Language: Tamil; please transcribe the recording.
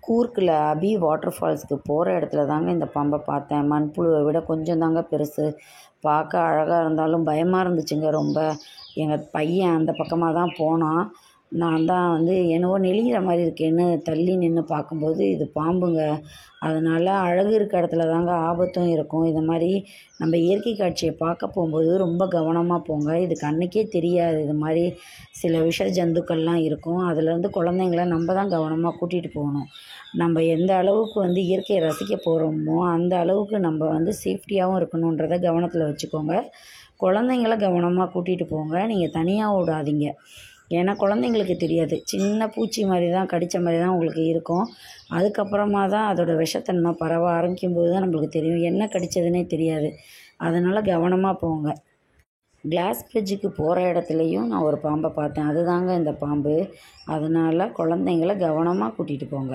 கூர்க்கில் அபி வாட்டர் ஃபால்ஸ்க்கு போகிற இடத்துல தாங்க இந்த பாம்பை பார்த்தேன். மண்புழுவை விட கொஞ்சம் தாங்க பெருசு. பார்க்க அழகாக இருந்தாலும் பயமாக இருந்துச்சுங்க ரொம்ப. எங்கள் பையன் அந்த பக்கமாக தான் போனான். நான் தான் என்னவோ நெளிகிற மாதிரி இருக்கேன்னு தள்ளி நின்று பார்க்கும்போது இது பாம்புங்க. அதனால் அழகு இருக்க இடத்துல தாங்க ஆபத்தும் இருக்கும். இது மாதிரி நம்ம இயற்கை காட்சியை பார்க்க போகும்போது ரொம்ப கவனமாக போங்க. இது கண்ணுக்கே தெரியாது. இது மாதிரி சில விஷ ஜந்துக்கள்லாம் இருக்கும். அதுலேருந்து குழந்தைங்கள நம்ம தான் கவனமாக கூட்டிகிட்டு போகணும். நம்ம எந்த அளவுக்கு இயற்கையை ரசிக்க போகிறோமோ அந்த அளவுக்கு நம்ம சேஃப்டியாகவும் இருக்கணுன்றதை கவனத்தில் வச்சுக்கோங்க. குழந்தைங்கள கவனமாக கூட்டிகிட்டு போங்க. நீங்கள் தனியாக விடாதீங்க. ஏன்னா குழந்தைங்களுக்கு தெரியாது. சின்ன பூச்சி மாதிரி தான், கடித்த மாதிரி தான் உங்களுக்கு இருக்கும். அதுக்கப்புறமா தான் அதோடய விஷத்தன்மை பரவ ஆரம்பிக்கும்போது தான் நம்மளுக்கு தெரியும். என்ன கடித்ததுன்னே தெரியாது. அதனால் கவனமாக போங்க. கிளாஸ் பிரிட்ஜுக்கு போகிற இடத்துலையும் நான் ஒரு பாம்பை பார்த்தேன். அதுதாங்க இந்த பாம்பு. அதனால் குழந்தைங்கள கவனமாக கூட்டிகிட்டு போங்க.